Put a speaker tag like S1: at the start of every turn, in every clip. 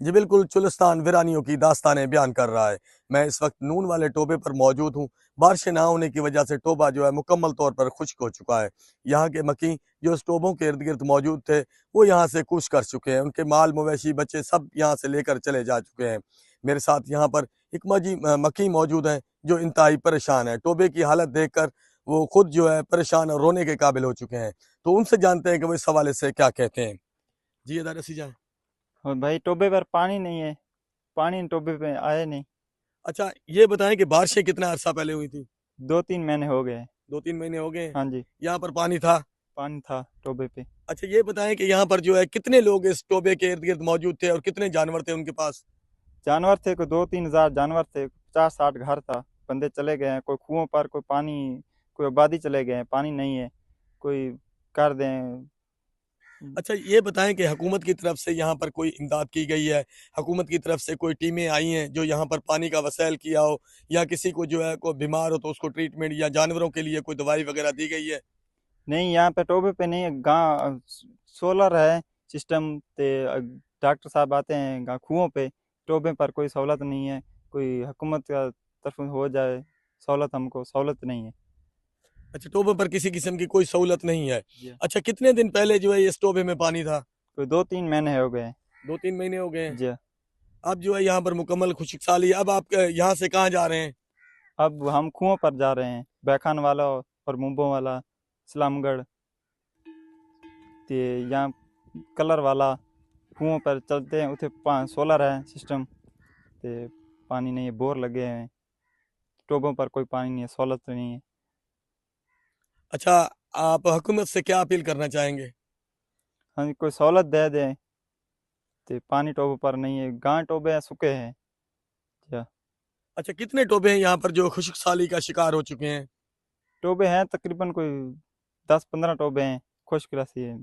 S1: जी बिल्कुल, चुलिस्तान वीरानियों की दास्तानें बयान कर रहा है। मैं इस वक्त नून वाले टोबे पर मौजूद हूँ। बारिशें ना होने की वजह से टोबा जो है मुकम्मल तौर पर खुश्क हो चुका है। यहाँ के मकीं जो इस टोबों के इर्द-गिर्द मौजूद थे, वो यहाँ से कूच कर चुके हैं। उनके माल मवेशी बच्चे सब यहाँ से लेकर चले जा चुके हैं। मेरे साथ यहाँ पर एक मकीं मौजूद हैं जो इंतहाई परेशान है। टोबे की हालत देखकर वो खुद जो है परेशान और रोने के काबिल हो चुके हैं। तो उनसे जानते हैं कि वो इस हवाले से क्या कहते हैं। जी, इधर ऐसी जाएँ।
S2: और भाई टोबे पर पानी नहीं है। पानी टोबे पे आया नहीं।
S1: अच्छा, ये बताएँ कि बारिशें कितना अरसा पहले हुई थी?
S2: 2-3 महीने हो गए।
S1: 2-3 महीने हो गए हैं।
S2: हाँ जी।
S1: यहाँ पर पानी था।
S2: पानी था टोबे पे।
S1: अच्छा, ये बताएँ कि यहाँ पर जो है कितने लोग इस टोबे के इर्द-गिर्द मौजूद थे और कितने जानवर थे उनके पास?
S2: जानवर थे, कोई 2-3 हजार जानवर थे, 50-60 घर था। बंदे चले गए हैं, कोई कुओं पर, कोई पानी, कोई आबादी चले गए हैं, पानी नहीं है। कोई कर दें।
S1: अच्छा, ये बताएँ कि हुकूमत की तरफ से यहाँ पर कोई इमदाद की गई है? हुकूमत की तरफ से कोई टीमें आई हैं जो यहाँ पर पानी का वसैल किया हो या किसी को जो है कोई बीमार हो तो उसको ट्रीटमेंट या जानवरों के लिए कोई दवाई वगैरह दी गई है?
S2: नहीं, यहाँ पे टोबे पे नहीं है। गाँव सोलर है सिस्टम ते डॉक्टर साहब आते हैं कुओं पे। टोबे पर कोई सहूलत नहीं है। कोई हुकूमत का तरफ हो जाए सहूलत, हमको सहूलत नहीं है।
S1: अच्छा, टोबे पर किसी किस्म की कोई सहूलत नहीं है।
S2: जी।
S1: अच्छा, कितने दिन पहले जो है इस टोबे में पानी था?
S2: कोई 2-3 महीने हो गए हैं।
S1: 2-3 महीने हो गए हैं।
S2: जी।
S1: अब जो है यहाँ पर मुकम्मल खुशकसाली अब आप यहाँ से कहाँ जा रहे हैं?
S2: अब हम कुओं पर जा रहे हैं, बैखान वाला और मुंबो वाला, इस्लामगढ़। ते यहाँ कलर वाला कुओं पर चलते हैं। उसे सोलर है सिस्टम। ते पानी नहीं है, बोर लगे हैं। टोबों पर कोई पानी नहीं है, सहूलत नहीं है।
S1: अच्छा, आप हुकूमत से क्या अपील करना चाहेंगे?
S2: हाँ जी, कोई सहूलत दे दें। ते पानी टोबों पर नहीं है, गांव टोबे हैं, सूखे हैं। क्या?
S1: अच्छा, कितने टोबे हैं यहाँ पर जो खुशकसाली का शिकार हो चुके हैं?
S2: टोबे हैं तकरीबन कोई 10-15 टोबे हैं। खुश्क रसी है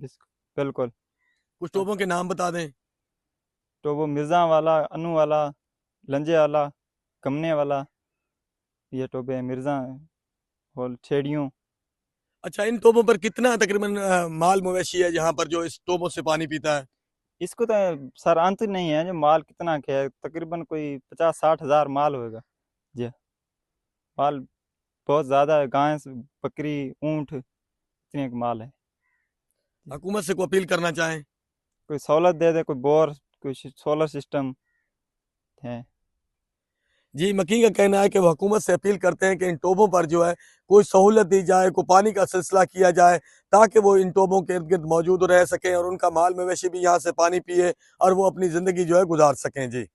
S2: बिल्कुल।
S1: कुछ
S2: हाँ।
S1: टोबों के नाम बता दें।
S2: टोबो मिर्ज़ा वाला, अनु वाला, लंजे वाला, कमने वाला, ये टोबे हैं मिर्ज़ा और छेड़ियों।
S1: अच्छा, इन टोबों पर कितना तकरीबन माल मवेशी है यहाँ पर जो इस टोबों से पानी पीता है?
S2: इसको तो सर अंत नहीं है जो माल कितना क्या है, तकरीबन कोई 50-60 हजार माल होगा। जी। माल बहुत ज़्यादा है, गाय बकरी ऊँट इतने का माल है। जी।
S1: हुकूमत से कोई अपील करना चाहें?
S2: कोई सहूलत दे दे, कोई बोर, कोई सोलर सिस्टम है।
S1: जी, मकीन का कहना है कि वो हुकूमत से अपील करते हैं कि इन टोबों पर जो है कोई सहूलत दी जाए, कोई पानी का सिलसिला किया जाए ताकि वो इन टोबों के इर्द-गिर्द मौजूद रह सकें और उनका माल मवेशी भी यहाँ से पानी पिए और वो अपनी ज़िंदगी जो है गुज़ार सकें। जी।